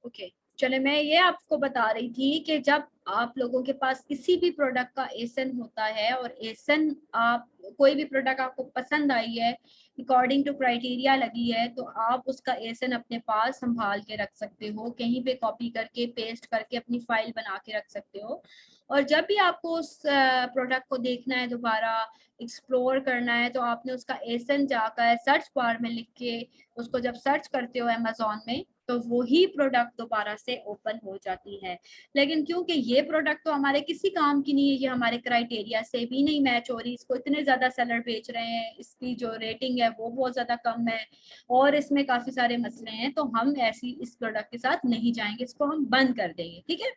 Okay चले, मैं ये आपको बता रही थी कि जब आप लोगों के पास किसी भी प्रोडक्ट का एसन होता है और एसन आप कोई भी प्रोडक्ट आपको पसंद आई है, अकॉर्डिंग टू क्राइटेरिया लगी है, तो आप उसका एसन अपने पास संभाल के रख सकते हो, कहीं पे कॉपी करके पेस्ट करके अपनी फाइल बना के रख सकते हो। और जब भी आपको उस प्रोडक्ट को देखना है, दोबारा एक्सप्लोर करना है, तो आपने उसका एसन जाकर सर्च बार में लिख के उसको जब सर्च करते हो अमेजोन में, तो वही प्रोडक्ट दोबारा से ओपन हो जाती है। लेकिन क्योंकि ये प्रोडक्ट तो हमारे किसी काम की नहीं है, ये हमारे क्राइटेरिया से भी नहीं मैच हो रही, इसको इतने ज्यादा सेलर बेच रहे हैं, इसकी जो रेटिंग है वो बहुत ज्यादा कम है और इसमें काफी सारे मसले हैं, तो हम ऐसी इस प्रोडक्ट के साथ नहीं जाएंगे, इसको हम बंद कर देंगे। ठीक है,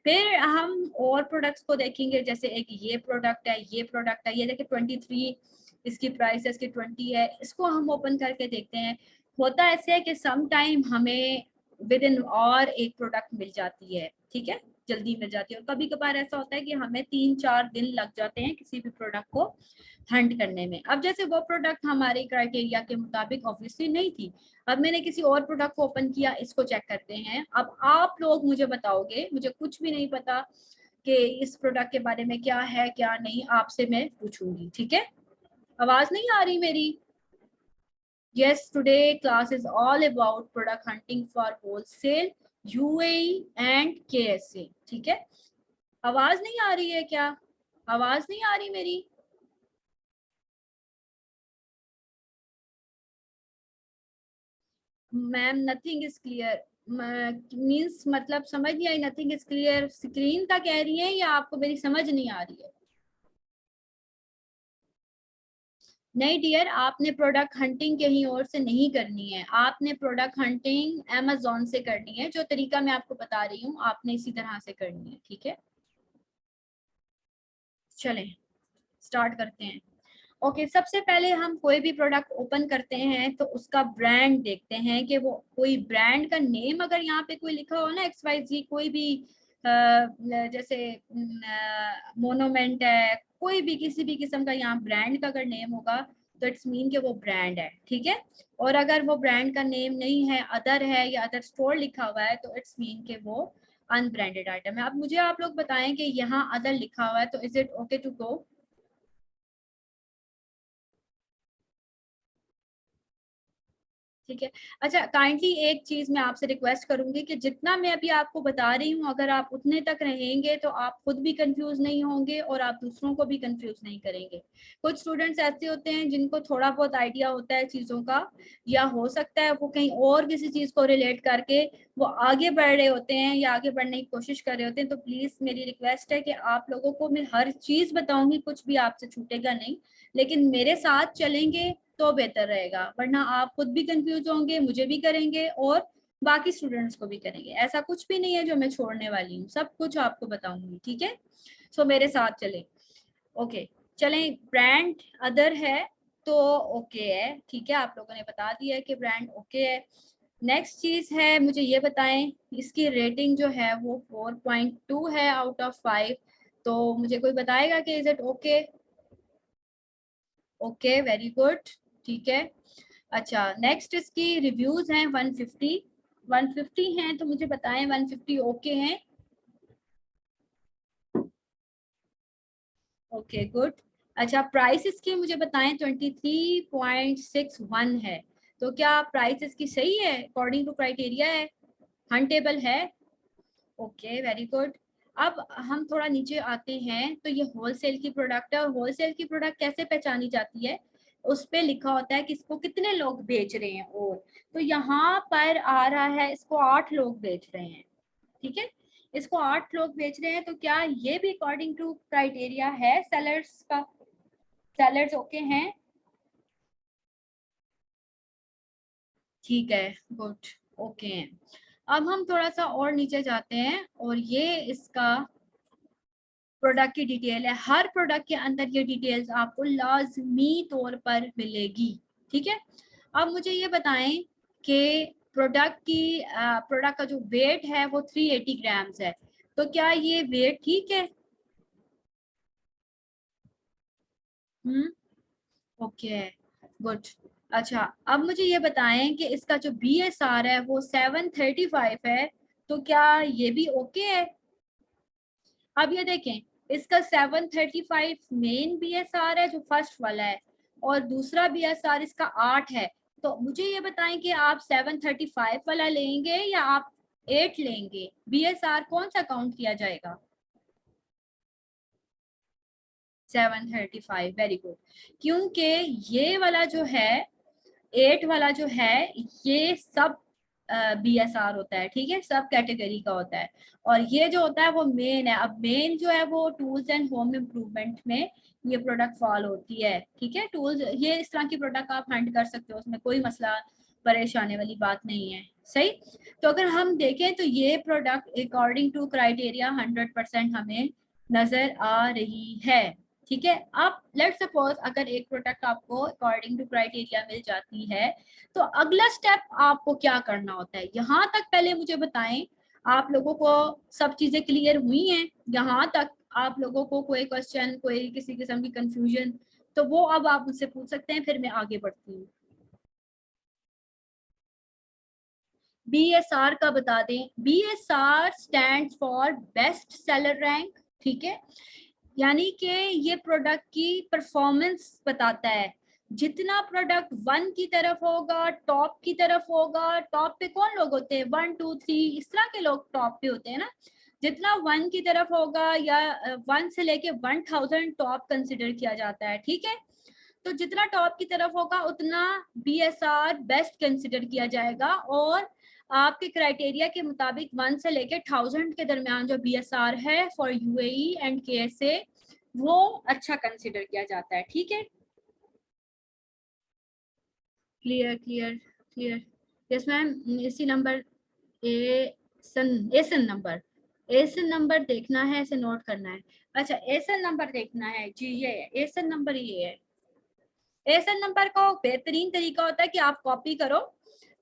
फिर हम और प्रोडक्ट्स को देखेंगे, जैसे एक ये प्रोडक्ट है, ये प्रोडक्ट है, ये देखिए 23 इसकी प्राइस है, इसकी 20 है, इसको हम ओपन करके देखते हैं। होता ऐसे है कि सम टाइम हमें विद इन और एक प्रोडक्ट मिल जाती है, ठीक है, जल्दी मिल जाती है, और कभी कभार ऐसा होता है कि हमें 3-4 दिन लग जाते हैं किसी भी प्रोडक्ट को हंट करने में। अब जैसे वो प्रोडक्ट हमारे क्राइटेरिया के मुताबिक ऑब्वियसली नहीं थी, अब मैंने किसी और प्रोडक्ट को ओपन किया, इसको चेक करते हैं। अब आप लोग मुझे बताओगे, मुझे कुछ भी नहीं पता कि इस प्रोडक्ट के बारे में क्या है क्या नहीं, आपसे मैं पूछूंगी, ठीक है। आवाज नहीं आ रही मेरी? Yes, today class is all about product hunting for wholesale, UAE and KSA, ठीक है। आवाज नहीं आ रही है क्या? आवाज नहीं आ रही मेरी? Ma'am nothing is clear means मतलब समझ नहीं आई, नथिंग इज क्लियर स्क्रीन का कह रही है या आपको मेरी समझ नहीं आ रही है? नहीं डियर, आपने प्रोडक्ट हंटिंग कहीं और से नहीं करनी है, आपने प्रोडक्ट हंटिंग अमेजोन से करनी है। जो तरीका मैं आपको बता रही हूँ आपने इसी तरह से करनी है, ठीक है। चलें स्टार्ट करते हैं। ओके सबसे पहले हम कोई भी प्रोडक्ट ओपन करते हैं तो उसका ब्रांड देखते हैं कि वो कोई ब्रांड का नेम अगर यहाँ पे कोई लिखा हो ना, XYZ कोई भी जैसे मोनोमेंट है, कोई भी किसी भी किस्म का यहाँ ब्रांड का अगर नेम होगा तो इट्स मीन कि वो ब्रांड है, ठीक है। और अगर वो ब्रांड का नेम नहीं है, अदर है या अदर स्टोर लिखा हुआ है, तो इट्स मीन कि वो अनब्रांडेड आइटम है। अब मुझे आप लोग बताएं कि यहाँ अदर लिखा हुआ है, तो is it okay to go? ठीक है। अच्छा काइंडली एक चीज मैं आपसे रिक्वेस्ट करूंगी कि जितना मैं अभी आपको बता रही हूँ, अगर आप उतने तक रहेंगे तो आप खुद भी कंफ्यूज नहीं होंगे और आप दूसरों को भी कंफ्यूज नहीं करेंगे। कुछ स्टूडेंट्स ऐसे होते हैं जिनको थोड़ा बहुत आइडिया होता है चीजों का, या हो सकता है वो कहीं और किसी चीज को रिलेट करके वो आगे बढ़ रहे होते हैं या आगे बढ़ने की कोशिश कर रहे होते हैं। तो प्लीज मेरी रिक्वेस्ट है कि आप लोगों को मैं हर चीज बताऊंगी, कुछ भी आपसे छूटेगा नहीं, लेकिन मेरे साथ चलेंगे तो बेहतर रहेगा, वरना आप खुद भी कंफ्यूज होंगे, मुझे भी करेंगे और बाकी स्टूडेंट्स को भी करेंगे। ऐसा कुछ भी नहीं है जो मैं छोड़ने वाली हूँ, सब कुछ आपको बताऊंगी, ठीक है। सो मेरे साथ चले। ओके चलें, ब्रांड अदर है तो ओके है, ठीक है, आप लोगों ने बता दिया है कि ब्रांड ओके है। नेक्स्ट चीज है, मुझे ये बताएं इसकी रेटिंग जो है वो 4.2 है आउट ऑफ 5, तो मुझे कोई बताएगा कि is it okay? Okay very good, ठीक है। अच्छा नेक्स्ट इसकी रिव्यूज हैं 150, 150 हैं, तो मुझे बताएं 150 ओके हैं? Okay good. अच्छा प्राइस इसकी मुझे बताएं 23.61 है, तो क्या प्राइस इसकी सही है, अकॉर्डिंग टू क्राइटेरिया है, हंटेबल है? Okay very good. अब हम थोड़ा नीचे आते हैं, तो ये होलसेल की प्रोडक्ट है, और होलसेल की प्रोडक्ट कैसे पहचानी जाती है? उस पे लिखा होता है कि इसको कितने लोग बेच रहे हैं, और तो यहाँ पर आ रहा है इसको 8 लोग बेच रहे हैं, ठीक है। इसको 8 लोग बेच रहे हैं, तो क्या ये भी अकॉर्डिंग टू क्राइटेरिया है सेलर्स का? सेलर्स ओके हैं? ठीक है गुड, ओके हैं। अब हम थोड़ा सा और नीचे जाते हैं, और ये इसका प्रोडक्ट की डिटेल है। हर प्रोडक्ट के अंदर ये डिटेल्स आपको लाजमी तौर पर मिलेगी, ठीक है। अब मुझे ये बताएं कि प्रोडक्ट का जो वेट है वो 380 ग्राम्स है, तो क्या ये वेट ठीक है? Okay good. अच्छा अब मुझे ये बताएं कि इसका जो BSR है वो 735 है, तो क्या ये भी ओके है? अब ये देखें, इसका 735 मेन BSR है जो फर्स्ट वाला है, और दूसरा BSR इसका 8 है। तो मुझे ये बताएं कि आप 735 वाला लेंगे या आप 8 लेंगे? BSR कौन सा काउंट किया जाएगा? 735, वेरी गुड। क्योंकि ये वाला जो है, 8 वाला जो है, ये सब BSR होता है, ठीक है, सब कैटेगरी का होता है। और ये जो होता है वो मेन है। अब मेन जो है वो टूल्स एंड होम इम्प्रूवमेंट में ये प्रोडक्ट फॉल होती है, ठीक है। टूल्स, ये इस तरह की प्रोडक्ट आप हंट कर सकते हो, उसमें कोई मसला परेशानी वाली बात नहीं है, सही। तो अगर हम देखें तो ये प्रोडक्ट अकॉर्डिंग टू क्राइटेरिया 100% हमें नजर आ रही है, ठीक है। अब लेट सपोज अगर एक प्रोडक्ट आपको अकॉर्डिंग टू क्राइटेरिया मिल जाती है, तो अगला स्टेप आपको क्या करना होता है? यहाँ तक पहले मुझे बताएं, आप लोगों को सब चीजें क्लियर हुई हैं? यहाँ तक आप लोगों को कोई क्वेश्चन, कोई किसी किस्म की कंफ्यूजन, तो वो अब आप मुझसे पूछ सकते हैं, फिर मैं आगे बढ़ती हूँ। BSR का बता दें। BSR stand for best seller rank, ठीक है। यानी कि ये प्रोडक्ट की परफॉर्मेंस बताता है। जितना प्रोडक्ट 1 की तरफ होगा, टॉप की तरफ होगा, टॉप पे कौन लोग होते हैं? 1 2 3 इस तरह के लोग टॉप पे होते हैं ना। जितना 1 की तरफ होगा या 1 से लेके 1000 टॉप कंसिडर किया जाता है, ठीक है। तो जितना टॉप की तरफ होगा उतना BSR बेस्ट कंसिडर किया जाएगा, और आपके क्राइटेरिया के मुताबिक 1 से लेके 1000 के दरमियान जो BSR है फॉर UAE एंड KSA, वो अच्छा कंसिडर किया जाता है, ठीक है। Clear clear clear. Yes ma'am. इसी नंबर एसन नंबर, एसन नंबर देखना है, इसे नोट करना है। अच्छा, एसन नंबर देखना है जी, ये है एसन नंबर, ये है। एसन नंबर का बेहतरीन तरीका होता है कि आप कॉपी करो,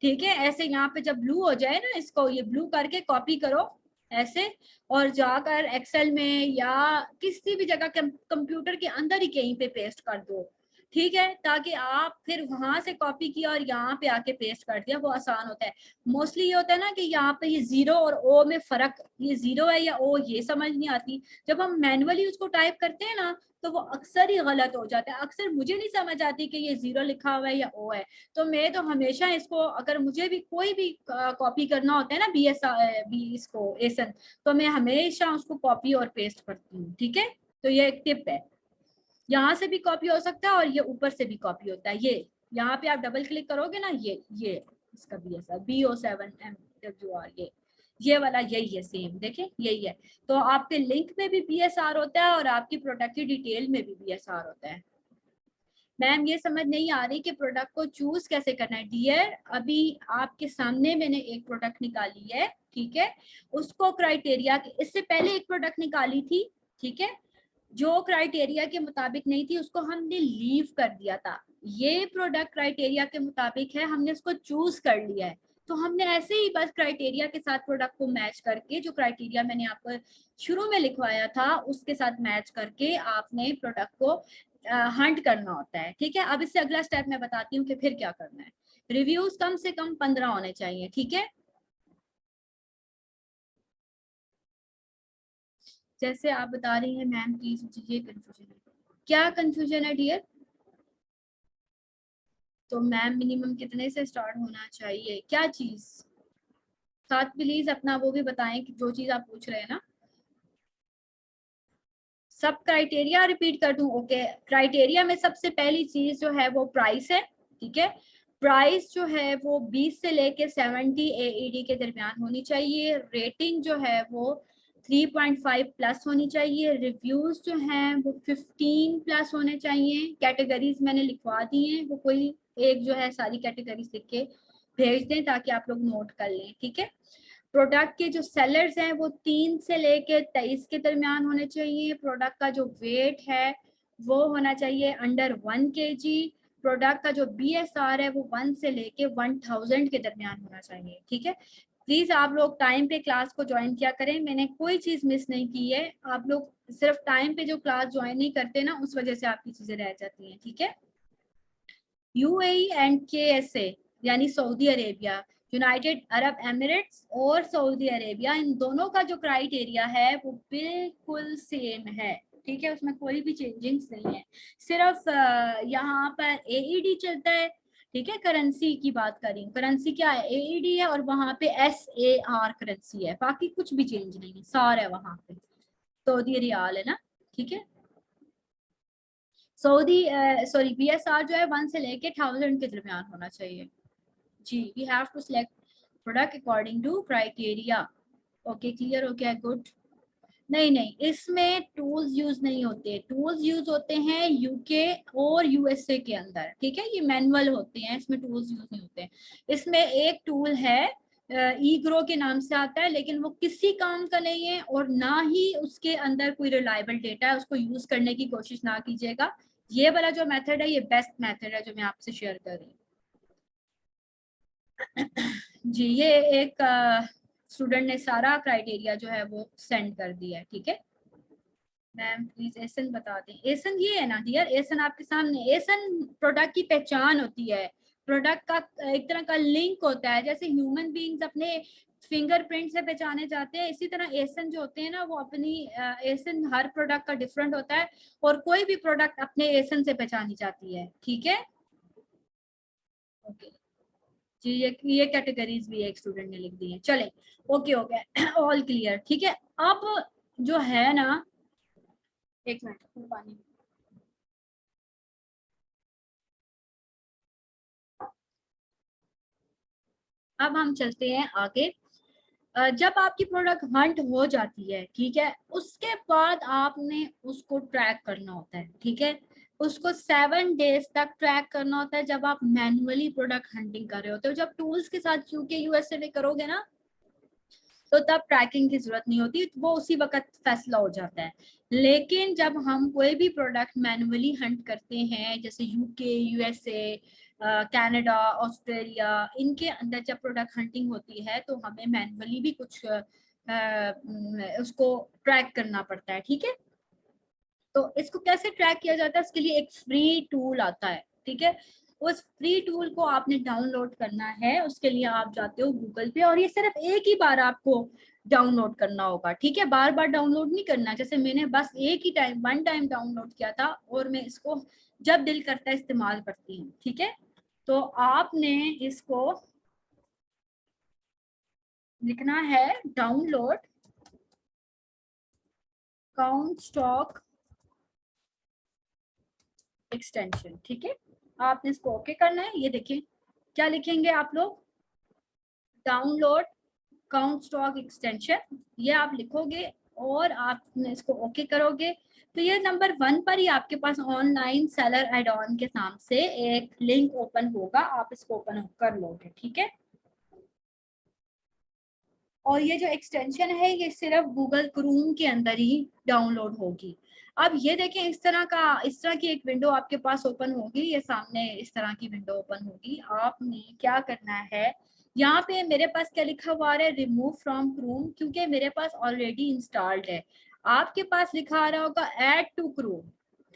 ठीक है। ऐसे यहाँ पे जब ब्लू हो जाए ना, इसको ये ब्लू करके कॉपी करो ऐसे, और जाकर एक्सेल में या किसी भी जगह कंप्यूटर के अंदर ही कहीं पे पेस्ट कर दो, ठीक है। ताकि आप फिर वहां से कॉपी किया और यहाँ पे आके पेस्ट कर दिया, वो आसान होता है। मोस्टली ये होता है ना कि यहाँ पे ये जीरो और ओ में फर्क, ये जीरो है या ओ, ये समझ नहीं आती। जब हम मैनुअली उसको टाइप करते हैं ना, तो वो अक्सर ही गलत हो जाता है। अक्सर मुझे नहीं समझ आती कि ये जीरो लिखा हुआ है या ओ है। तो मैं तो हमेशा इसको, अगर मुझे भी कोई भी कॉपी करना होता है ना इसको एसन, तो मैं हमेशा उसको कॉपी और पेस्ट करती हूँ, ठीक है। तो ये एक टिप है। यहाँ से भी कॉपी हो सकता है और ये ऊपर से भी कॉपी होता है। ये यहाँ पे आप डबल क्लिक करोगे ना, ये इसका BSR BO7MWR, ये वाला यही है, सेम देखें यही है। तो आपके लिंक में भी BSR होता है और आपकी प्रोडक्ट की डिटेल में भी BSR होता है। मैम ये समझ नहीं आ रही कि प्रोडक्ट को चूज कैसे करना है। डियर, अभी आपके सामने मैंने एक प्रोडक्ट निकाली है, ठीक है। उसको क्राइटेरिया, इससे पहले एक प्रोडक्ट निकाली थी, ठीक है, जो क्राइटेरिया के मुताबिक नहीं थी, उसको हमने लीव कर दिया था। ये प्रोडक्ट क्राइटेरिया के मुताबिक है, हमने उसको चूज कर लिया है। तो हमने ऐसे ही बस क्राइटेरिया के साथ प्रोडक्ट को मैच करके, जो क्राइटेरिया मैंने आपको शुरू में लिखवाया था उसके साथ मैच करके आपने प्रोडक्ट को हंट करना होता है, ठीक है। अब इससे अगला स्टेप मैं बताती हूँ कि फिर क्या करना है। रिव्यूज कम से कम 15 होने चाहिए, ठीक है। जैसे आप बता रही हैं मैम, प्लीज मुझे ये कंफ्यूजन है। क्या कंफ्यूजन है डियर? तो मैम मिनिमम कितने से स्टार्ट होना चाहिए, क्या चीज? साथ प्लीज अपना वो भी बताएं कि जो चीज आप पूछ रहे हैं ना। सब क्राइटेरिया रिपीट कर दूं? ओके, क्राइटेरिया में सबसे पहली चीज जो है वो प्राइस है, ठीक है। प्राइस जो है वो 20 से लेके 70 AED के दरमियान होनी चाहिए। रेटिंग जो है वो 3.5 प्लस होनी चाहिए। रिव्यूज जो हैं वो 15 प्लस होने चाहिए। कैटेगरीज मैंने लिखवा दी हैं, वो कोई एक जो है सारी कैटेगरीज लिख के भेज दें ताकि आप लोग नोट कर लें, ठीक है। प्रोडक्ट के जो सेलर्स हैं वो 3 से लेके 23 के दरमियान होने चाहिए। प्रोडक्ट का जो वेट है वो होना चाहिए अंडर 1 kg। प्रोडक्ट का जो BSR है वो 1 से लेके 1000 के दरमियान होना चाहिए, ठीक है। प्लीज आप लोग टाइम पे क्लास को ज्वाइन किया करें, मैंने कोई चीज मिस नहीं की है। आप लोग सिर्फ टाइम पे जो क्लास ज्वाइन नहीं करते ना, उस वजह से आपकी चीजें रह जाती हैं, ठीक है। UAE एंड KSA यानी Saudi Arabia, United Arab Emirates और सऊदी अरेबिया, इन दोनों का जो क्राइटेरिया है वो बिल्कुल सेम है, ठीक है, उसमें कोई भी चेंजिंग्स नहीं है। सिर्फ यहाँ पर एईडी चलता है, ठीक है, करेंसी की बात करें, करेंसी क्या है, एईडी है, और वहां पे SAR करेंसी है, बाकी कुछ भी चेंज नहीं है, सार है वहां पे, सऊदी रियाल है ना, ठीक है। सऊदी सॉरी BSR जो है 1 से लेके 1000 के दरमियान होना चाहिए जी। We have to select product according to criteria. Okay clear हो गया, गुड। नहीं नहीं, इसमें टूल्स यूज नहीं होते, टूल्स यूज होते हैं यूके और यूएसए के अंदर, ठीक है, ये मैनुअल होते हैं, इसमें टूल्स यूज नहीं होते हैं। इसमें एक टूल है ई ग्रो के नाम से आता है, लेकिन वो किसी काम का नहीं है और ना ही उसके अंदर कोई रिलायबल डेटा है, उसको यूज करने की कोशिश ना कीजिएगा। ये वाला जो मेथड है ये बेस्ट मेथड है जो मैं आपसे शेयर कर रही हूँ जी। ये एक स्टूडेंट ने सारा क्राइटेरिया जो है वो सेंड कर दिया है, ठीक है। मैम प्लीज एसन बता दें। एसन ये है ना डियर, एसन आपके सामने, एसन प्रोडक्ट की पहचान होती है, प्रोडक्ट का एक तरह का लिंक होता है, जैसे ह्यूमन बीइंग्स अपने फिंगरप्रिंट से पहचाने जाते हैं, इसी तरह एसन जो होते हैं ना वो अपनी एसन हर प्रोडक्ट का डिफरेंट होता है, और कोई भी प्रोडक्ट अपने एसन से पहचानी जाती है, ठीक है। ओके जी, ये कैटेगरीज भी एक स्टूडेंट ने लिख दी है, चले ओके हो गया ऑल क्लियर, ठीक है। अब जो है ना, एक मिनट पानी, अब हम चलते हैं आगे। जब आपकी प्रोडक्ट हंट हो जाती है, ठीक है, उसके बाद आपने उसको ट्रैक करना होता है, ठीक है, उसको 7 डेज तक ट्रैक करना होता है जब आप मैनुअली प्रोडक्ट हंटिंग कर रहे होते हो। जब टूल्स के साथ यूके यूएसए में करोगे ना तो तब ट्रैकिंग की जरूरत नहीं होती, वो उसी वक्त फैसला हो जाता है। लेकिन जब हम कोई भी प्रोडक्ट मैनुअली हंट करते हैं, जैसे यूके यूएसए कनाडा ऑस्ट्रेलिया, इनके अंदर जब प्रोडक्ट हंटिंग होती है तो हमें मैनुअली भी कुछ उसको ट्रैक करना पड़ता है, ठीक है। तो इसको कैसे ट्रैक किया जाता है, इसके लिए एक फ्री टूल आता है, ठीक है। उस फ्री टूल को आपने डाउनलोड करना है, उसके लिए आप जाते हो गूगल पे, और ये सिर्फ एक ही बार आपको डाउनलोड करना होगा, ठीक है, बार बार डाउनलोड नहीं करना। जैसे मैंने बस एक ही टाइम 1 टाइम डाउनलोड किया था, और मैं इसको जब दिल करता है इस्तेमाल करती हूँ, ठीक है। तो आपने इसको लिखना है डाउनलोड काउंट स्टॉक एक्सटेंशन, ठीक है। आपने इसको ओके करना है, ये देखिए क्या लिखेंगे आप लोग, डाउनलोड काउंट स्टॉक एक्सटेंशन, ये आप लिखोगे और आपने इसको ओके करोगे तो ये नंबर 1 पर ही आपके पास ऑनलाइन सेलर एड ऑन के नाम से एक लिंक ओपन होगा, आप इसको ओपन कर लोगे, ठीक है। और ये जो एक्सटेंशन है ये सिर्फ गूगल क्रोम के अंदर ही डाउनलोड होगी। अब ये देखें, इस तरह की एक विंडो आपके पास ओपन होगी, ये सामने इस तरह की विंडो ओपन होगी। आपने क्या करना है, यहाँ पे मेरे पास क्या लिखा हुआ है, रिमूव फ्रॉम क्रोम, क्योंकि मेरे पास ऑलरेडी इंस्टॉल्ड है। आपके पास लिखा आ रहा होगा ऐड टू क्रोम,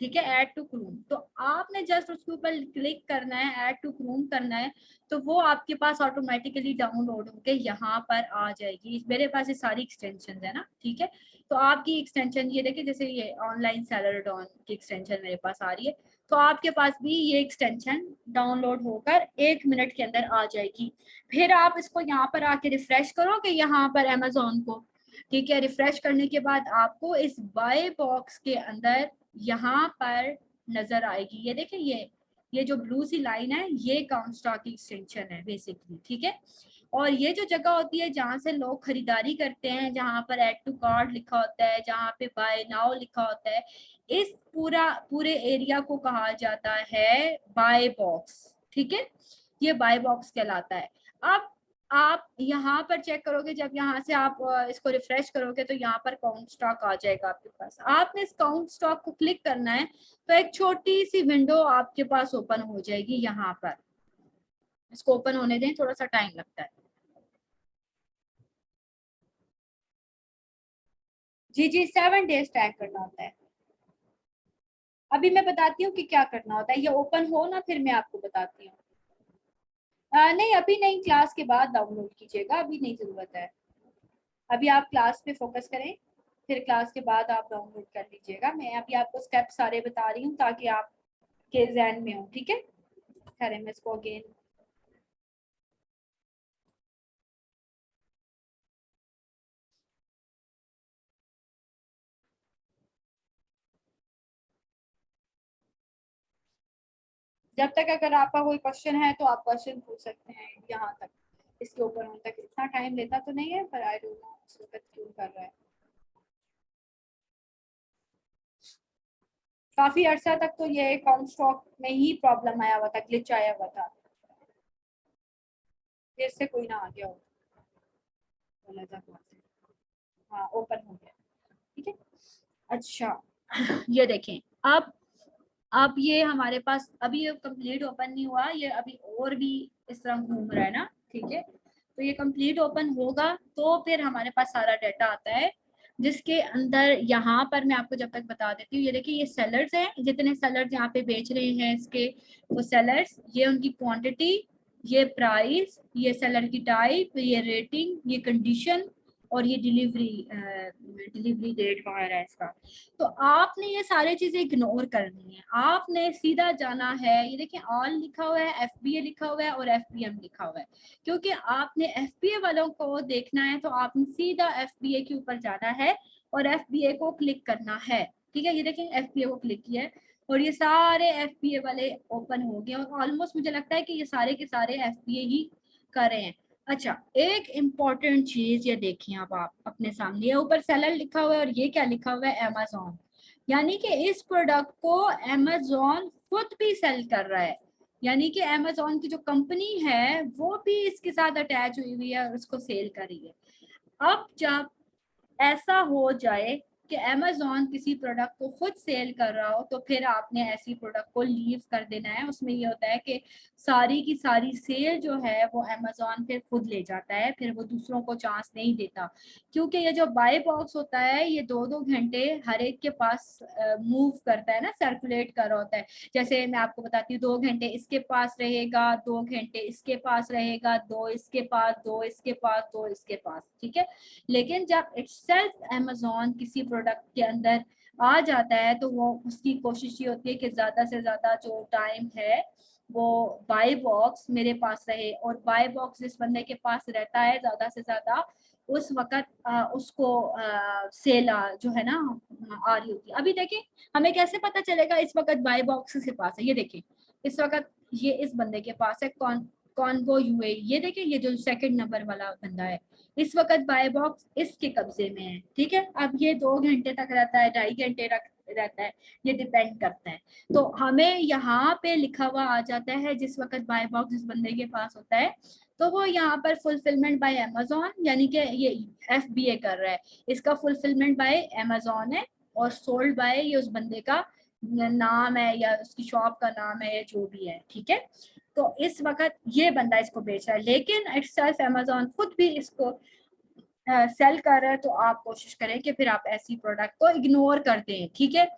ठीक है, ऐड टू क्रोम, तो आपने जस्ट उसके ऊपर क्लिक करना है, ऐड टू क्रोम करना है, तो वो आपके पास ऑटोमेटिकली डाउनलोड होके यहाँ पर आ जाएगी। मेरे पास ये सारी एक्सटेंशन है ना, ठीक है। तो आपकी एक्सटेंशन ये देखिए, जैसे ये ऑनलाइन सेलर डॉन की एक्सटेंशन मेरे पास आ रही है, तो आपके पास भी ये एक्सटेंशन डाउनलोड होकर 1 मिनट के अंदर आ जाएगी। फिर आप इसको यहाँ पर आके रिफ्रेश करोगे, यहाँ पर अमेजोन को, ठीक है, रिफ्रेश करने के बाद आपको इस बाय बॉक्स के अंदर यहाँ पर नजर आएगी, ये देखिए ये जो ब्लू सी लाइन है ये काउंट स्टॉक की एक्सटेंशन है बेसिकली, ठीक है। और ये जो जगह होती है जहाँ से लोग खरीदारी करते हैं, जहाँ पर ऐड टू कार्ट लिखा होता है, जहाँ पे बाय नाउ लिखा होता है, इस पूरे एरिया को कहा जाता है बाय बॉक्स, ठीक है, ये बाय बॉक्स कहलाता है। अब आप यहाँ पर चेक करोगे, जब यहाँ से आप इसको रिफ्रेश करोगे तो यहाँ पर काउंट स्टॉक आ जाएगा आपके पास। आपने इस काउंट स्टॉक को क्लिक करना है तो एक छोटी सी विंडो आपके पास ओपन हो जाएगी यहाँ पर। इसको ओपन होने दें, थोड़ा सा टाइम लगता है। जी जी, 7 डेज ट्रैक करना होता है। अभी मैं बताती हूँ कि क्या करना होता है, ये ओपन हो ना फिर मैं आपको बताती हूँ। नहीं अभी नहीं, क्लास के बाद डाउनलोड कीजिएगा, अभी नहीं जरूरत है। अभी आप क्लास पे फोकस करें, फिर क्लास के बाद आप डाउनलोड कर लीजिएगा। मैं अभी आपको स्टेप सारे बता रही हूँ ताकि आपके ज़हन में हो, ठीक है। खैर मैं इसको अगेन जब तक अगर आपका कोई क्वेश्चन है तो आप क्वेश्चन पूछ सकते हैं। यहाँ तक इसके ऊपर होने तक इतना टाइम लेता तो नहीं है, पर आई डोंट नो इस वक्त क्यों कर रहा है। काफी अर्सा तक तो ये काउंट स्टॉक में ही प्रॉब्लम आया हुआ था, ग्लिच आया हुआ था। देर से कोई ना आ गया हो। हाँ ओपन हो गया, ठीक है। अच्छा ये देखें, अब ये हमारे पास अभी ये कंप्लीट ओपन नहीं हुआ, ये अभी और भी इस तरह घूम रहा है ना, ठीक है। तो ये कंप्लीट ओपन होगा तो फिर हमारे पास सारा डाटा आता है, जिसके अंदर यहाँ पर मैं आपको जब तक बता देती हूँ। ये देखिए ये सेलर्स हैं, जितने सेलर्स यहाँ पे बेच रहे हैं इसके वो सेलर्स, ये उनकी क्वांटिटी, ये प्राइस, ये सेलर की टाइप, ये रेटिंग, ये कंडीशन, और ये डिलीवरी डेट वगैरह है इसका। तो आपने ये सारी चीजें इग्नोर करनी है, आपने सीधा जाना है। ये देखिए ऑल लिखा हुआ है, एफबीए लिखा हुआ है और एफबीएम लिखा हुआ है। क्योंकि आपने एफबीए वालों को देखना है तो आपने सीधा एफबीए के ऊपर जाना है और एफबीए को क्लिक करना है, ठीक है। ये देखिए एफबीए को क्लिक किया है और ये सारे एफबीए वाले ओपन हो गए और ऑलमोस्ट मुझे लगता है कि ये सारे के सारे एफबीए ही कर रहे हैं। अच्छा एक इम्पॉर्टेंट चीज ये देखिए, अब आप अपने सामने ये ऊपर सेलर लिखा हुआ है और ये क्या लिखा हुआ है, अमेजोन। यानी कि इस प्रोडक्ट को अमेजोन खुद भी सेल कर रहा है, यानी कि अमेजोन की जो कंपनी है वो भी इसके साथ अटैच हुई हुई है और उसको सेल कर रही है। अब जब ऐसा हो जाए कि अमेजोन किसी प्रोडक्ट को खुद सेल कर रहा हो तो फिर आपने ऐसी प्रोडक्ट को लीव कर देना है। उसमें ये होता है कि सारी की सारी सेल जो है वो अमेजोन फिर खुद ले जाता है, फिर वो दूसरों को चांस नहीं देता। क्योंकि ये जो बाय बॉक्स होता है ये 2-2 घंटे हर एक के पास मूव करता है ना, सर्कुलेट कर रहा होता है। जैसे मैं आपको बताती हूँ, 2 घंटे इसके पास रहेगा, 2 घंटे इसके पास रहेगा, 2 इसके पास, 2 इसके पास, 2 इसके पास, ठीक है। लेकिन जब इटसेल्फ अमेजोन किसी प्रोडक्ट के अंदर आ जाता है तो वो उसकी कोशिश ये होती है कि ज्यादा से ज्यादा जो टाइम है वो बाय बॉक्स मेरे पास रहे, और बाय बॉक्स जिस बंदे के पास रहता है ज्यादा से ज्यादा उस वक्त उसको सेल जो है ना आ रही होती है। अभी देखिए हमें कैसे पता चलेगा इस वक्त बाय बॉक्स के पास है। ये देखिए इस वक्त ये इस बंदे के पास है, कॉन्वो यूए। ये देखिए ये जो सेकंड नंबर वाला बंदा है इस वक्त बाय बॉक्स इसके कब्जे में है, ठीक है। अब ये 2 घंटे तक रहता है, 2.5 घंटे तक रहता है, ये डिपेंड करता है। तो हमें यहाँ पे लिखा हुआ आ जाता है जिस वक्त बाय बॉक्स जिस बंदे के पास होता है तो वो यहाँ पर फुलफिलमेंट बाय अमेजोन, यानी कि ये एफबीए कर रहा है, इसका फुलफिलमेंट बाय अमेजोन है और सोल्ड बाय ये उस बंदे का नाम है या उसकी शॉप का नाम है या जो भी है, ठीक है। तो इस वक्त ये बंदा इसको बेच रहा है, लेकिन इटसेल्फ अमेजोन खुद भी इसको सेल कर रहा है। तो आप कोशिश करें कि फिर आप ऐसी प्रोडक्ट को इग्नोर कर दें, ठीक है।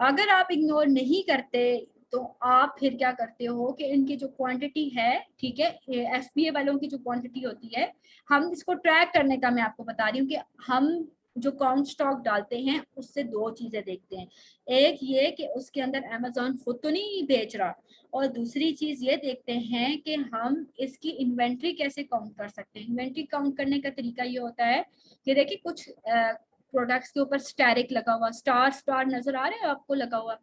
अगर आप इग्नोर नहीं करते तो आप फिर क्या करते हो कि इनकी जो क्वांटिटी है, ठीक है, एफबीए वालों की जो क्वांटिटी होती है, हम इसको ट्रैक करने का मैं आपको बता रही हूँ कि हम जो काउंट स्टॉक डालते हैं उससे दो चीजें देखते हैं। एक ये कि उसके अंदर अमेजोन खुद तो नहीं बेच रहा, और दूसरी चीज ये देखते हैं कि हम इसकी इन्वेंट्री कैसे काउंट कर सकते हैं। इन्वेंट्री काउंट करने का तरीका ये होता है कि देखिए कुछ प्रोडक्ट्स के ऊपर स्टैरिक लगा हुआ, स्टार स्टार नजर आ रहे हैं आपको लगा हुआ,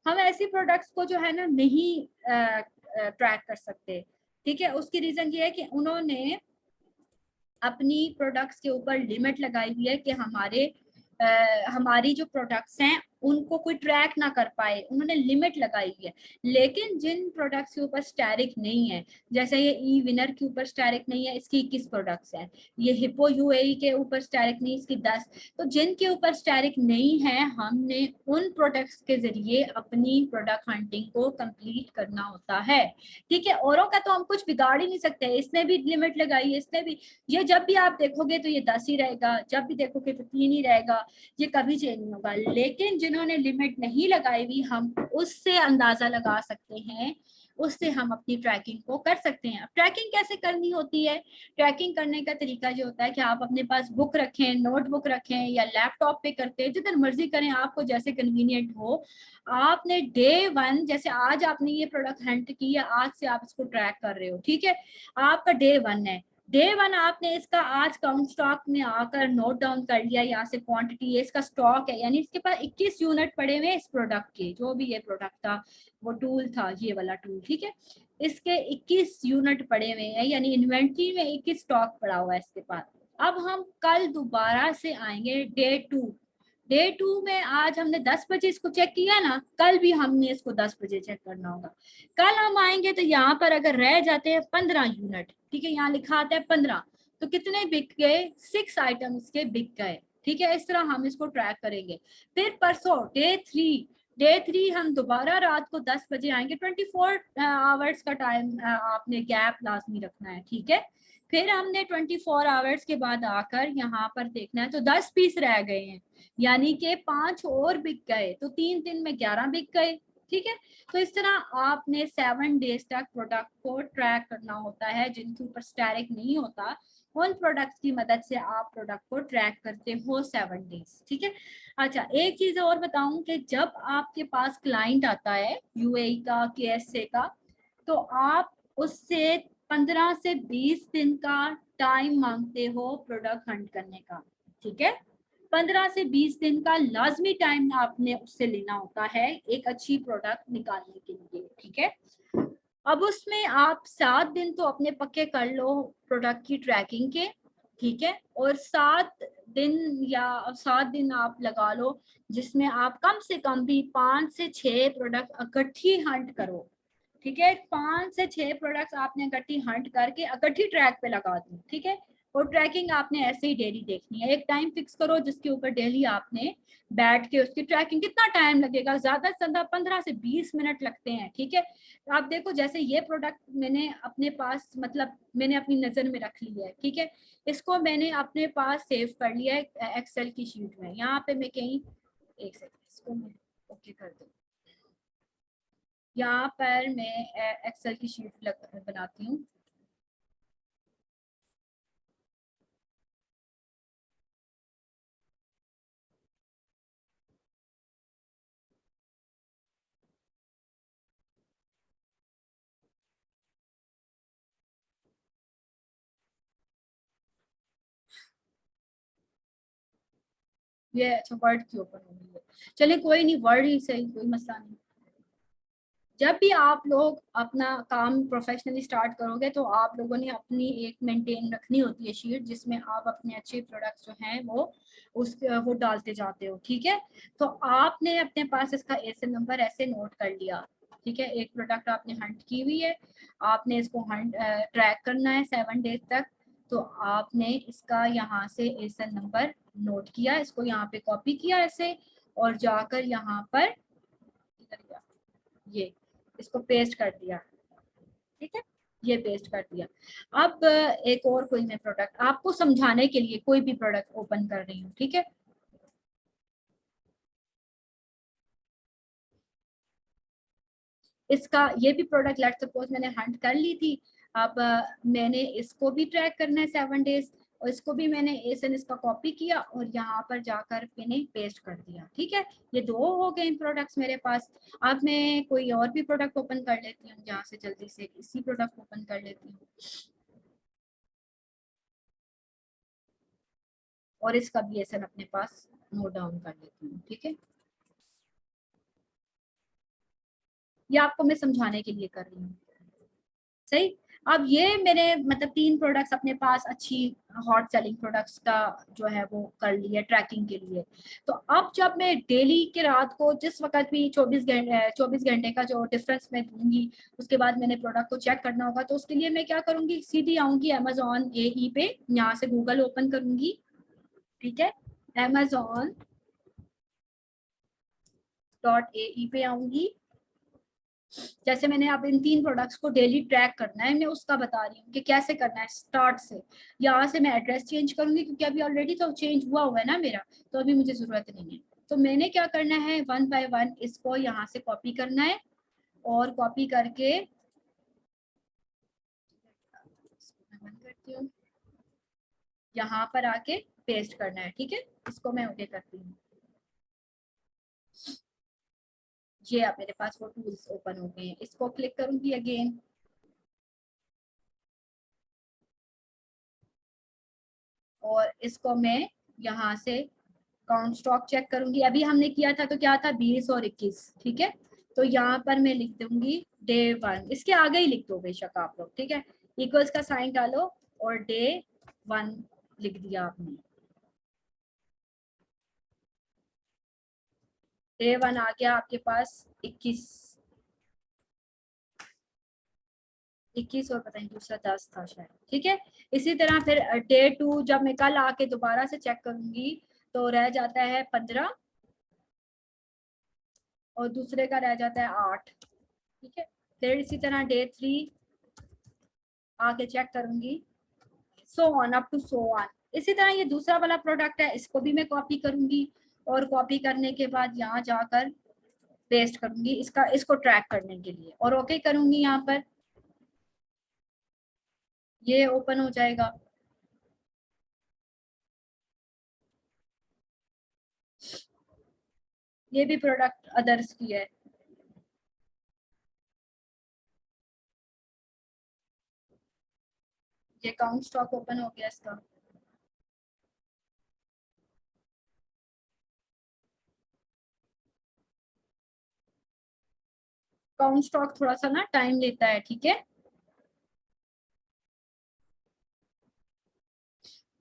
हम ऐसी प्रोडक्ट्स को जो है ना नहीं ट्रैक कर सकते, ठीक है। उसकी रीजन ये है कि उन्होंने अपनी प्रोडक्ट्स के ऊपर लिमिट लगाई हुई है कि हमारी जो प्रोडक्ट्स हैं उनको कोई ट्रैक ना कर पाए, उन्होंने लिमिट लगाई हुई है। लेकिन जिन प्रोडक्ट्स के ऊपर स्टैरिक नहीं है, जैसे ये ई विनर के ऊपर स्टैरिक नहीं है, इसकी 21 प्रोडक्ट्स हैं, ये हिप्पो यूएई के ऊपर स्टैरिक नहीं, इसकी 10। तो जिनके ऊपर स्टैरिक नहीं है हमने उन प्रोडक्ट्स के जरिए अपनी प्रोडक्ट हंटिंग को कंप्लीट करना होता है, ठीक है। औरों का तो हम कुछ बिगाड़ ही नहीं सकते, इसने भी लिमिट लगाई है, इसने भी। ये जब भी आप देखोगे तो ये 10 ही रहेगा, जब भी देखोगे तो 3 ही रहेगा, ये कभी चेंज नहीं होगा। लेकिन जिन्होंने लिमिट नहीं लगाई हुई हम उससे अंदाजा लगा सकते हैं उससे हम अपनी ट्रैकिंग को कर सकते हैं। अब ट्रैकिंग कैसे करनी होती है? ट्रैकिंग करने का तरीका जो होता है कि आप अपने पास बुक रखें, नोटबुक रखें या लैपटॉप पे करते हैं, जिधर मर्जी करें, आपको जैसे कन्वीनियंट हो। आपने डे 1, जैसे आज आपने ये प्रोडक्ट हंट की है, आज से आप इसको ट्रैक कर रहे हो, ठीक है, आपका डे 1 है। डे 1 आपने इसका आज काउंट स्टॉक में आकर नोट डाउन कर लिया, यहाँ से क्वांटिटी है, इसका स्टॉक है, यानी इसके पास 21 यूनिट पड़े हुए हैं इस प्रोडक्ट के, जो भी ये प्रोडक्ट था, वो टूल था, ये वाला टूल, ठीक है, इसके 21 यूनिट पड़े हुए हैं, यानी इन्वेंट्री में 21 स्टॉक पड़ा हुआ है इसके पास। अब हम कल दोबारा से आएंगे डे 2। डे 2 में आज हमने 10 बजे इसको चेक किया ना, कल भी हमने इसको 10 बजे चेक करना होगा। कल हम आएंगे तो यहाँ पर अगर रह जाते हैं 15 यूनिट, ठीक है, यहाँ लिखा आता है 15, तो कितने बिक गए? 6 आइटम्स के बिक गए, ठीक है। इस तरह हम इसको ट्रैक करेंगे। फिर परसों डे 3 हम दोबारा रात को 10 बजे आएंगे। 24 आवर्स का टाइम आपने गैप लाजमी रखना है, ठीक है। फिर हमने 24 आवर्स के बाद आकर यहाँ पर देखना है, तो 10 पीस रह गए हैं, यानी कि 5 और बिक गए, तो 3 दिन में 11 बिक गए, ठीक है। तो इस तरह आपने 7 डेज तक प्रोडक्ट को ट्रैक करना होता है। जिनके ऊपर स्टैरिक नहीं होता, उन प्रोडक्ट्स की मदद से आप प्रोडक्ट को ट्रैक करते हो 7 डेज, ठीक है। अच्छा, एक चीज और बताऊं कि जब आपके पास क्लाइंट आता है यूएई का, केएसए का, तो आप उससे 15 से 20 दिन का टाइम मांगते हो प्रोडक्ट हंट करने का, ठीक है। 15 से 20 दिन का लाजमी टाइम आपने उससे लेना होता है एक अच्छी प्रोडक्ट निकालने के लिए, ठीक है। अब उसमें आप 7 दिन तो अपने पक्के कर लो प्रोडक्ट की ट्रैकिंग के, ठीक है, और 7 दिन आप लगा लो जिसमें आप कम से कम भी 5 से 6 प्रोडक्ट इकट्ठी हंट करो, ठीक है। 5 से 6 प्रोडक्ट्स आपने इकट्ठी हंट करके इकट्ठी ट्रैक पे लगा दी, ठीक है। और ट्रैकिंग आपने ऐसे ही डेली देखनी है। एक टाइम फिक्स करो जिसके ऊपर डेली आपने बैठ के उसकी ट्रैकिंग, कितना टाइम लगेगा? ज्यादा से ज्यादा 15 से 20 मिनट लगते हैं, ठीक है। तो आप देखो, जैसे ये प्रोडक्ट मैंने अपने पास, मतलब मैंने अपनी नजर में रख लिया है, ठीक है, इसको मैंने अपने पास सेव कर लिया है एक्सेल की शीट में। यहाँ पे मैं कहीं, एक सेकंड, इसको मैं ओके कर दूँ। यहाँ पर मैं एक्सेल की शीट बनाती हूँ। ये अच्छा वर्ड के ऊपर हो गई है, चलिए कोई नहीं, वर्ड ही सही, कोई मसला नहीं। जब भी आप लोग अपना काम प्रोफेशनली स्टार्ट करोगे तो आप लोगों ने अपनी एक मेंटेन रखनी होती है शीट, जिसमें आप अपने अच्छे प्रोडक्ट्स जो हैं वो डालते जाते हो, ठीक है। तो आपने अपने पास इसका एसएन नंबर ऐसे नोट कर लिया, ठीक है। एक प्रोडक्ट आपने हंट की हुई है, आपने इसको हंट ट्रैक करना है 7 डेज तक, तो आपने इसका यहाँ से एसएन नंबर नोट किया, इसको यहाँ पे कॉपी किया ऐसे, और जाकर यहाँ पर ये इसको पेस्ट कर दिया, ठीक है, ये पेस्ट कर दिया। अब एक और कोई मैं प्रोडक्ट आपको समझाने के लिए कोई भी प्रोडक्ट ओपन कर रही हूँ, ठीक है। इसका ये भी प्रोडक्ट लेट सपोज मैंने हंट कर ली थी। अब मैंने इसको भी ट्रैक करना है 7 डेज, और इसको भी मैंने एसन इसका कॉपी किया और यहाँ पर जाकर मैंने पेस्ट कर दिया, ठीक है। ये 2 हो गए प्रोडक्ट्स मेरे पास। अब मैं कोई और भी प्रोडक्ट ओपन कर लेती हूँ, जहाँ से जल्दी से इसी प्रोडक्ट ओपन कर लेती हूँ और इसका भी एसन अपने पास नोट डाउन कर लेती हूँ, ठीक है। ये आपको मैं समझाने के लिए कर रही हूँ, सही। अब ये मेरे मतलब 3 प्रोडक्ट्स अपने पास अच्छी हॉट सेलिंग प्रोडक्ट्स का जो है वो कर लिया ट्रैकिंग के लिए। तो अब जब मैं डेली के रात को जिस वक्त भी 24 घंटे का जो डिफरेंस मैं दूंगी, उसके बाद मैंने प्रोडक्ट को चेक करना होगा, तो उसके लिए मैं क्या करूंगी, सीधी आऊंगी अमेजोन एई पे, यहाँ से गूगल ओपन करूंगी, ठीक है, amazon.ai पे आऊंगी। जैसे मैंने अब इन 3 प्रोडक्ट्स को डेली ट्रैक करना है, मैं उसका बता रही हूँ कि कैसे करना है स्टार्ट से। यहाँ से मैं एड्रेस चेंज करूंगी क्योंकि अभी ऑलरेडी तो चेंज हुआ है ना मेरा, तो अभी मुझे जरूरत नहीं है। तो मैंने क्या करना है, 1 बाय 1 इसको यहाँ से कॉपी करना है, और कॉपी करके बंद करती हूँ, यहाँ पर आके पेस्ट करना है, ठीक है। इसको मैं ओके करती हूँ। ये अब मेरे पास वो टूल्स ओपन हो गए हैं। इसको क्लिक करूंगी अगेन, और इसको मैं यहाँ से काउंट स्टॉक चेक करूंगी। अभी हमने किया था तो क्या था, 20 और 21, ठीक है। तो यहाँ पर मैं लिख दूंगी डे 1, इसके आगे ही लिख दो बेशक आप लोग, ठीक है। इक्वल्स का साइन डालो और डे 1 लिख दिया आपने। डे 1 आ गया आपके पास 21, 21 और पता नहीं दूसरा 10 था शायद, ठीक है। इसी तरह फिर डे 2 जब मैं कल आके दोबारा से चेक करूंगी तो रह जाता है 15 और दूसरे का रह जाता है 8, ठीक है। फिर इसी तरह डे 3 आके चेक करूंगी, so on up to so on. इसी तरह ये दूसरा वाला प्रोडक्ट है, इसको भी मैं कॉपी करूंगी और कॉपी करने के बाद यहाँ जाकर पेस्ट करूंगी इसको ट्रैक करने के लिए, और ओके करूंगी। यहाँ पर ये ओपन हो जाएगा। ये भी प्रोडक्ट अदर्स की है। ये काउंट स्टॉक ओपन हो गया इसका। काउंट स्टॉक थोड़ा सा ना टाइम लेता है, ठीक है।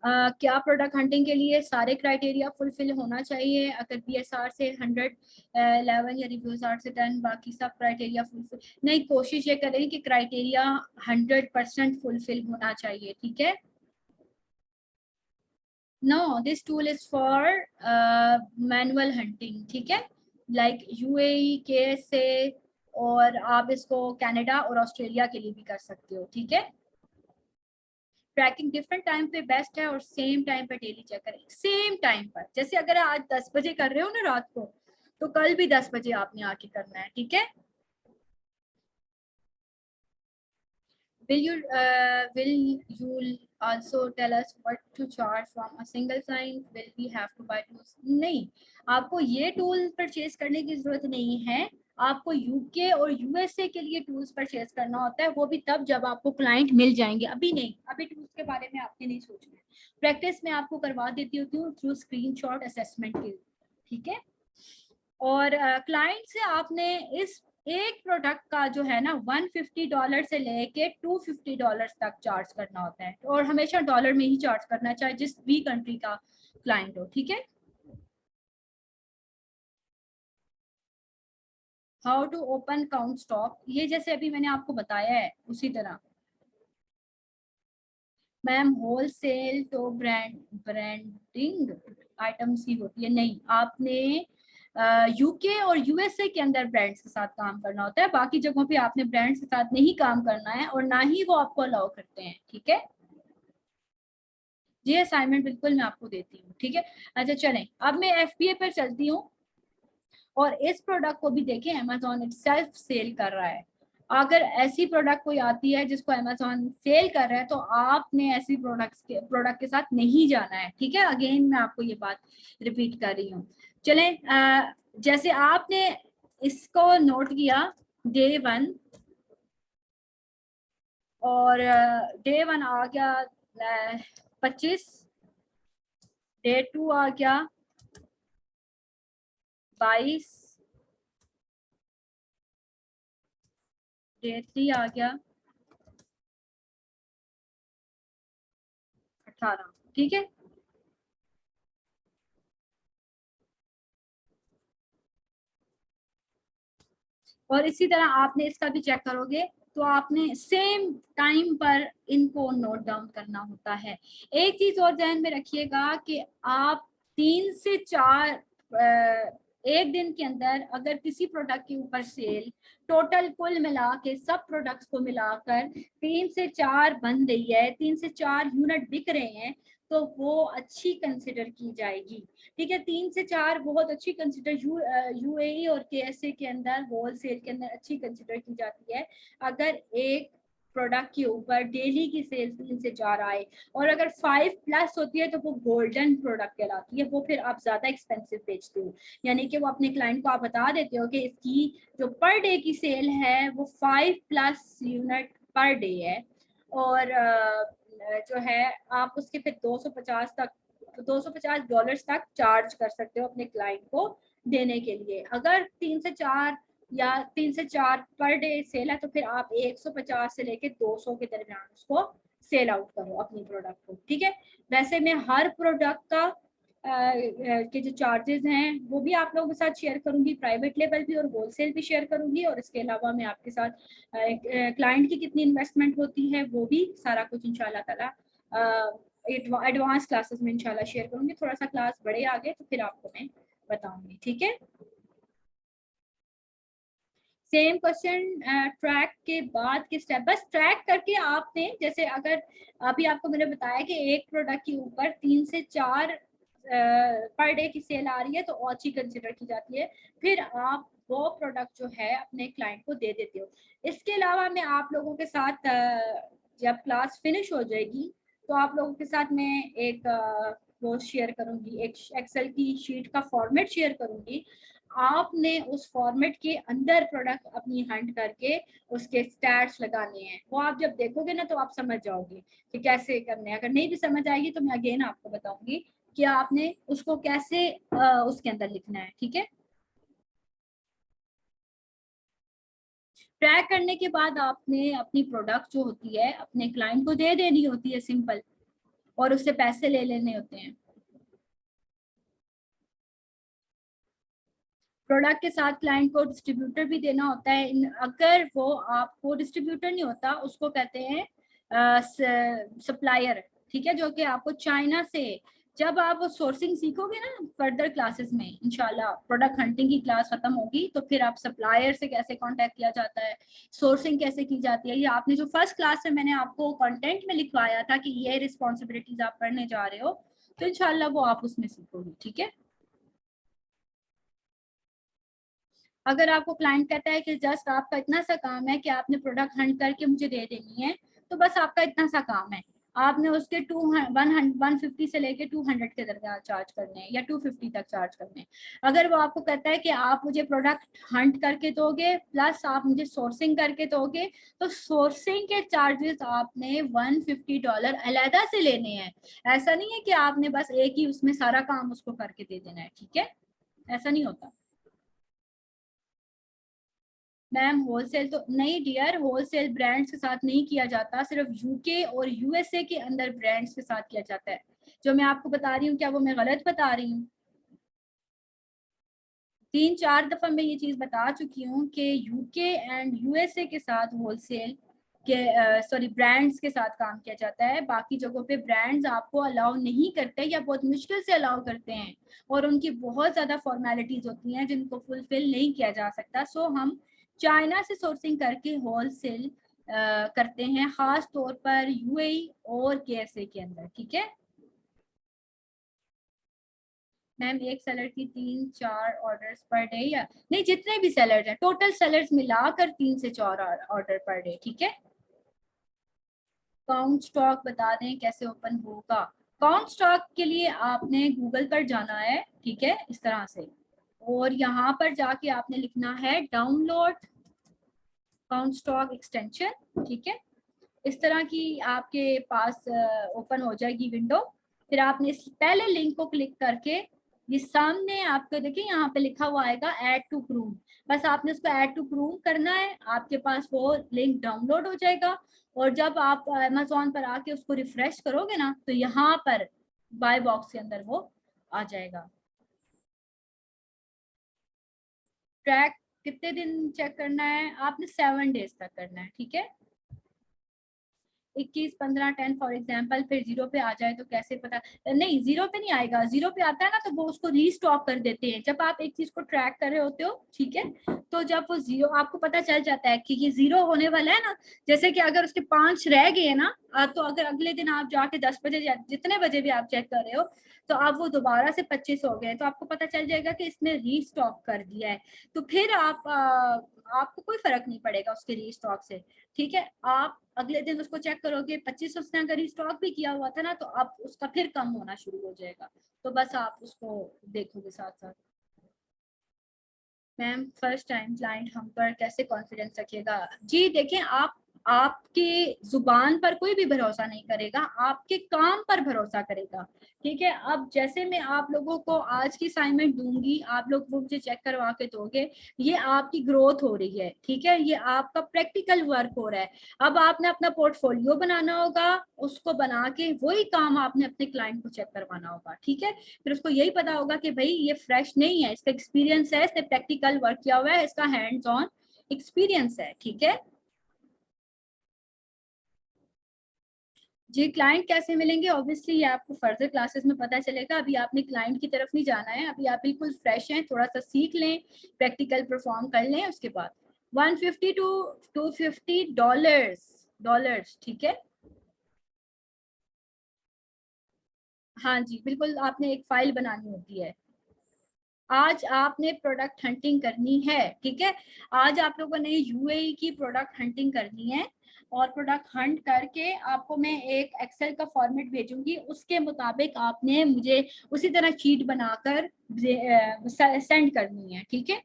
क्या प्रोडक्ट हंटिंग के लिए सारे क्राइटेरिया फुलफिल होना चाहिए? अगर बीएसआर से 111 या रिव्यूज आर से 10 बाकी सब क्राइटेरिया फुलफिल नहीं, कोशिश ये करें कि क्राइटेरिया 100% फुलफिल होना चाहिए, ठीक है। No, this tool is for manual hunting, ठीक है, लाइक यूएई के से, और आप इसको कनाडा और ऑस्ट्रेलिया के लिए भी कर सकते हो, ठीक है। ट्रैकिंग डिफरेंट टाइम पे बेस्ट है और सेम टाइम पे डेली चेक करें, सेम टाइम पर। जैसे अगर आज 10 बजे कर रहे हो ना रात को, तो कल भी 10 बजे आपने आके करना है, ठीक है। will you also tell us what to charge from a single client? Will we have to buy tools? नहीं, आपको ये टूल परचेज करने की जरूरत नहीं है। आपको यूके और यूएसए के लिए टूल्स परचेज करना होता है, वो भी तब जब आपको क्लाइंट मिल जाएंगे। अभी नहीं, अभी टूल्स के बारे में आपने नहीं सोचना है। प्रैक्टिस में आपको करवा देती होती हूँ थ्रू स्क्रीनशॉट असेसमेंट के, ठीक है। और क्लाइंट से आपने इस एक प्रोडक्ट का जो है ना $150 से लेके $250 तक चार्ज करना होता है, और हमेशा डॉलर में ही चार्ज करना है, चाहे जिस भी कंट्री का क्लाइंट हो, ठीक है। How to open count stock, ये जैसे अभी मैंने आपको बताया है उसी तरह। मैम होलसेल तो ब्रांडिंग आइटम्स ही होती है, नहीं, आपने यूके और यूएसए के अंदर ब्रांड्स के साथ काम करना होता है। बाकी जगहों पे आपने ब्रांड्स के साथ नहीं काम करना है, और ना ही वो आपको अलाउ करते हैं, ठीक है। ये असाइनमेंट बिल्कुल मैं आपको देती हूँ, ठीक है। अच्छा चलें, अब मैं एफबीए पर चलती हूँ, और इस प्रोडक्ट को भी देखें, अमेजोन इटसेल्फ सेल कर रहा है। अगर ऐसी प्रोडक्ट कोई आती है जिसको अमेजोन सेल कर रहा है, तो आपने ऐसी प्रोडक्ट के साथ नहीं जाना है, ठीक है। अगेन मैं आपको ये बात रिपीट कर रही हूँ। चलें, जैसे आपने इसको नोट किया डे 1, और डे 1 आ गया 25, डे 2 आ गया 22, डे 3 आ गया 18, ठीक है। और इसी तरह आपने इसका भी चेक करोगे तो आपने सेम टाइम पर इनको नोट डाउन करना होता है। एक चीज और ध्यान में रखिएगा कि आप 3 से 4 एक दिन के अंदर अगर किसी प्रोडक्ट के ऊपर सेल टोटल कुल मिला के सब प्रोडक्ट्स को मिलाकर 3 से 4 बन रही है, 3 से 4 यूनिट बिक रहे हैं, तो वो अच्छी कंसिडर की जाएगी, ठीक है। 3 से 4 बहुत अच्छी कंसिडर यूएई और केएसए के अंदर होल सेल के अंदर अच्छी कंसिडर की जाती है। अगर एक प्रोडक्ट के ऊपर डेली की सेल 3 से 4 आए और अगर 5+ होती है तो वो गोल्डन प्रोडक्ट कहलाती है, वो फिर आप ज्यादा एक्सपेंसिव बेचते हो। यानी कि वो अपने क्लाइंट को आप बता देते हो कि इसकी जो पर डे की सेल है वो 5+ यूनिट पर डे है, और जो है आप उसके फिर 250 डॉलर्स तक चार्ज कर सकते हो अपने क्लाइंट को देने के लिए। अगर 3 से 4 पर डे सेल है तो फिर आप 150 से लेके 200 के दरमियान उसको सेल आउट करो अपनी प्रोडक्ट को, ठीक है। वैसे मैं हर प्रोडक्ट का के जो चार्जेस हैं वो भी आप लोगों के साथ शेयर करूंगी, प्राइवेट लेवल भी और होलसेल भी शेयर करूंगी, और इसके अलावा मैं आपके साथ क्लाइंट की कितनी इन्वेस्टमेंट होती है वो भी सारा कुछ इंशाल्लाह ताला एडवांस क्लासेस में इंशाल्लाह शेयर करूंगी। थोड़ा सा क्लास बड़े आ गए तो फिर आपको मैं बताऊंगी, ठीक है। सेम क्वेश्चन ट्रैक के बाद के स्टेप, बस ट्रैक करके आपने, जैसे अगर अभी आपको मैंने बताया कि एक प्रोडक्ट के ऊपर 3 से 4 पर डे की सेल आ रही है तो अच्छी कंसिडर की जाती है, फिर आप वो प्रोडक्ट जो है अपने क्लाइंट को दे देते हो। इसके अलावा मैं आप लोगों के साथ जब क्लास फिनिश हो जाएगी तो आप लोगों के साथ मैं एक वो शेयर करूंगी, एक एक्सेल की शीट का फॉर्मेट शेयर करूंगी। आपने उस फॉर्मेट के अंदर प्रोडक्ट अपनी हंट करके उसके स्टैट्स लगाने हैं, वो आप जब देखोगे ना तो आप समझ जाओगे कि कैसे करने हैं। अगर नहीं भी समझ आएगी तो मैं अगेन आपको बताऊंगी कि आपने उसको कैसे उसके अंदर लिखना है, ठीक है। ट्रैक करने के बाद आपने अपनी प्रोडक्ट जो होती है अपने क्लाइंट को दे देनी होती है, सिंपल, और उससे पैसे ले लेने होते हैं। प्रोडक्ट के साथ क्लाइंट को डिस्ट्रीब्यूटर भी देना होता है। अगर वो आपको डिस्ट्रीब्यूटर नहीं होता उसको कहते हैं सप्लायर, ठीक है, जो कि आपको चाइना से, जब आप वो सोर्सिंग सीखोगे ना फर्दर क्लासेस में इंशाल्लाह, प्रोडक्ट हंटिंग की क्लास खत्म होगी तो फिर आप सप्लायर से कैसे कांटेक्ट किया जाता है, सोर्सिंग कैसे की जाती है, ये आपने जो फर्स्ट क्लास में मैंने आपको कंटेंट में लिखवाया था कि ये रिस्पॉन्सिबिलिटीज आप पढ़ने जा रहे हो, तो इंशाल्लाह वो आप उसमें सीखोगे, ठीक है। अगर आपको क्लाइंट कहता है कि जस्ट आपका इतना सा काम है कि आपने प्रोडक्ट हंट करके मुझे दे देनी है, तो बस आपका इतना सा काम है, आपने उसके 150 से लेके 200 के दरमियान चार्ज करने हैं या 250 तक चार्ज करने हैं। अगर वो आपको कहता है कि आप मुझे प्रोडक्ट हंट करके दोगे प्लस आप मुझे सोर्सिंग करके दोगे, तो सोर्सिंग के चार्जेस आपने $150 अलहदा से लेने हैं। ऐसा नहीं है कि आपने बस एक ही उसमें सारा काम उसको करके दे देना है, ठीक है, ऐसा नहीं होता। मैम होलसेल तो नहीं डियर, होलसेल ब्रांड्स के साथ नहीं किया जाता, सिर्फ यूके और यूएसए के अंदर ब्रांड्स के साथ किया जाता है। जो मैं आपको बता रही हूँ क्या वो मैं गलत बता रही हूँ? 3-4 दफा मैं ये चीज बता चुकी हूँ कि यूके एंड यूएसए के साथ होलसेल के सॉरी ब्रांड्स के साथ काम किया जाता है। बाकी जगहों पे ब्रांड्स आपको अलाउ नहीं करते या बहुत मुश्किल से अलाउ करते हैं, और उनकी बहुत ज्यादा फॉर्मेलिटीज होती हैं जिनको फुलफिल नहीं किया जा सकता। सो हम चाइना से सोर्सिंग करके होलसेल करते हैं, खास तौर पर यूएई और केएसए के अंदर, ठीक है। मैम एक सेलर की 3-4 ऑर्डर्स पर डे, या नहीं जितने भी सेलर्स हैं टोटल सेलर्स मिलाकर 3 से 4 ऑर्डर पर डे, ठीक है। काउंट स्टॉक बता दें कैसे ओपन होगा। काउंट स्टॉक के लिए आपने गूगल पर जाना है, ठीक है, इस तरह से, और यहाँ पर जाके आपने लिखना है डाउनलोड काउंट स्टॉक एक्सटेंशन, ठीक है। इस तरह की आपके पास ओपन हो जाएगी विंडो। फिर आपने इस पहले लिंक को क्लिक करके ये सामने आपको देखिए यहाँ पे लिखा हुआ आएगा ऐड टू क्रूम, बस आपने उसको ऐड टू क्रूम करना है, आपके पास वो लिंक डाउनलोड हो जाएगा। और जब आप अमेजोन पर आके उसको रिफ्रेश करोगे ना तो यहाँ पर बाय बॉक्स के अंदर वो आ जाएगा। ट्रैक कितने दिन चेक करना है आपने? 7 डेज तक करना है, ठीक है। 21, 15, 10 फॉर एग्जाम्पल, फिर जीरो पे आ जाए तो कैसे पता? नहीं जीरो पे नहीं आएगा, जीरो पे आता है ना तो वो उसको रीस्टॉक कर देते हैं। जब आप एक चीज को ट्रैक कर रहे होते हो, ठीक है, तो जब वो जीरो आपको पता चल जाता है कि ये जीरो होने वाला है ना, जैसे कि अगर उसके 5 रह गए ना, तो अगर अगले दिन आप जाके 10 बजे या जितने बजे भी आप चेक कर रहे हो तो अब वो दोबारा से 25 हो गए, तो आपको पता चल जाएगा कि इसने रीस्टॉक कर दिया है। तो फिर आप आपको कोई फर्क नहीं पड़ेगा उसके रीस्टॉक से। ठीक है, आप अगले दिन उसको चेक करोगे 2500 उसने अगर स्टॉक भी किया हुआ था ना, तो आप उसका फिर कम होना शुरू हो जाएगा। तो बस आप उसको देखोगे साथ साथ। मैम फर्स्ट टाइम क्लाइंट हम पर कैसे कॉन्फिडेंस रखिएगा? जी देखें, आप आपकी जुबान पर कोई भी भरोसा नहीं करेगा, आपके काम पर भरोसा करेगा। ठीक है, अब जैसे मैं आप लोगों को आज की असाइनमेंट दूंगी, आप लोग वो मुझे चेक करवा के दोगे, ये आपकी ग्रोथ हो रही है। ठीक है, ये आपका प्रैक्टिकल वर्क हो रहा है। अब आपने अपना पोर्टफोलियो बनाना होगा, उसको बना के वही काम आपने अपने क्लाइंट को चेक करवाना होगा। ठीक है, फिर उसको यही पता होगा कि भाई ये फ्रेश नहीं है, इसका एक्सपीरियंस है, इसने प्रैक्टिकल वर्क किया हुआ है, इसका हैंड्स ऑन एक्सपीरियंस है। ठीक है जी, क्लाइंट कैसे मिलेंगे? ऑब्वियसली ये आपको फर्दर क्लासेस में पता चलेगा। अभी आपने क्लाइंट की तरफ नहीं जाना है, अभी आप बिल्कुल फ्रेश हैं, थोड़ा सा सीख लें, प्रैक्टिकल परफॉर्म कर लें, उसके बाद 150 टू 250 डॉलर्स। ठीक है, हाँ जी बिल्कुल, आपने एक फाइल बनानी होती है। आज आपने प्रोडक्ट हंटिंग करनी है। ठीक है, आज आप लोगों ने यूएई की प्रोडक्ट हंटिंग करनी है, और प्रोडक्ट हंट करके आपको मैं एक एक्सेल का फॉर्मेट भेजूंगी, उसके मुताबिक आपने मुझे उसी तरह शीट बनाकर सेंड करनी है। ठीक है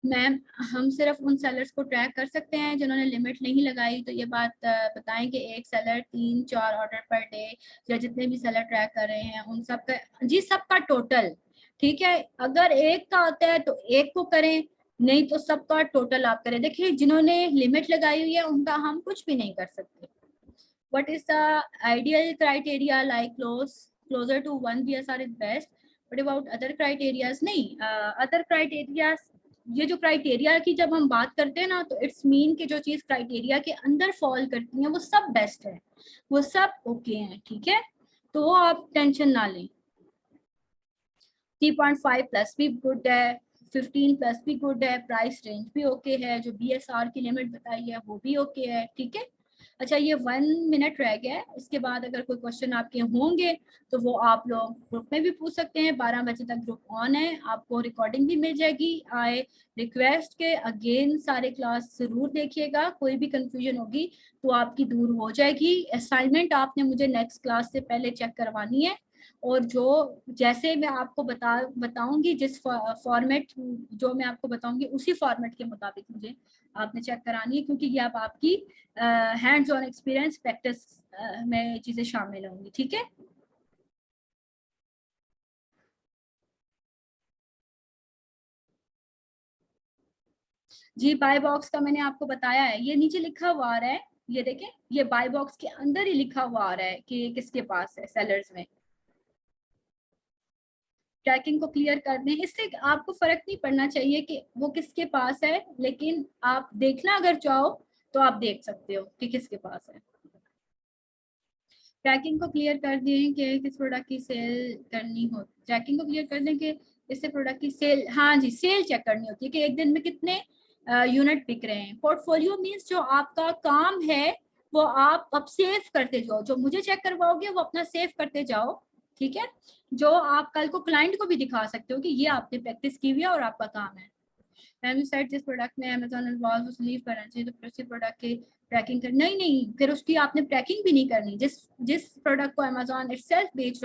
मैम, हम सिर्फ उन सेलर्स को ट्रैक कर सकते हैं जिन्होंने लिमिट नहीं लगाई, तो ये बात बताएं कि एक सेलर 3-4 ऑर्डर पर डे, या जितने भी सेलर ट्रैक कर रहे हैं उन सब का, जी सबका टोटल। ठीक है, अगर एक का आता है तो एक को करें, नहीं तो सबका टोटल आप करें। देखिए, जिन्होंने लिमिट लगाई हुई है उनका हम कुछ भी नहीं कर सकते। What is the ideal criteria? Like closer to 1 BSR is best. But about other criterias, नहीं, other criteria, ये जो क्राइटेरिया की जब हम बात करते हैं ना, तो इट्स मीन कि जो चीज क्राइटेरिया के अंदर फॉल करती है वो सब बेस्ट है, वो सब ओके हैं। ठीक है, तो आप टेंशन ना लें। 3.5 प्लस भी गुड है, 15 प्लस भी गुड है, प्राइस रेंज भी ओके है, जो BSR की लिमिट बताई है वो भी ओके है। ठीक है, अच्छा ये 1 मिनट रह गया है, इसके बाद अगर कोई क्वेश्चन आपके होंगे तो वो आप लोग ग्रुप में भी पूछ सकते हैं। 12 बजे तक ग्रुप ऑन है, आपको रिकॉर्डिंग भी मिल जाएगी। आई रिक्वेस्ट के अगेन सारे क्लास जरूर देखिएगा, कोई भी कंफ्यूजन होगी तो आपकी दूर हो जाएगी। असाइनमेंट आपने मुझे नेक्स्ट क्लास से पहले चेक करवानी है, और जो जैसे मैं आपको बताऊंगी, जिस फॉर्मेट जो मैं आपको बताऊंगी उसी फॉर्मेट के मुताबिक मुझे आपने चेक करानी है, क्योंकि ये अब आपकी हैंड्स ऑन एक्सपीरियंस प्रैक्टिस में चीजें शामिल होंगी। ठीक है जी, बाय बॉक्स का मैंने आपको बताया है, ये नीचे लिखा हुआ आ रहा है, ये देखें, ये बाय बॉक्स के अंदर ही लिखा हुआ आ रहा है कि किसके पास है सेलर्स में। ट्रैकिंग को क्लियर कर दें, इससे आपको फर्क नहीं पड़ना चाहिए कि वो किसके पास है, लेकिन आप देखना अगर चाहो तो आप देख सकते हो कि किसके पास है। ट्रैकिंग को क्लियर कर दें कि किस प्रोडक्ट की सेल करनी हो, ट्रैकिंग को क्लियर कर दें कि इससे प्रोडक्ट की सेल, हाँ जी सेल चेक करनी होती है कि एक दिन में कितने यूनिट बिक रहे हैं। पोर्टफोलियो मीन्स जो आपका काम है वो आप अब सेव करते जाओ, जो मुझे चेक करवाओगे वो अपना सेव करते जाओ। ठीक है, जो आप कल को क्लाइंट को भी दिखा सकते हो कि ये आपने प्रैक्टिस की हुई है और आपका काम है। मैम यू सेड जिस प्रोडक्ट में अमेजोन एडवांस उस लीव करना चाहिए, तो फिर उसी प्रोडक्ट की ट्रैकिंग कर, नहीं नहीं, फिर उसकी आपने ट्रैकिंग भी नहीं करनी। जिस जिस प्रोडक्ट को अमेजोन इटसेल्फ बेच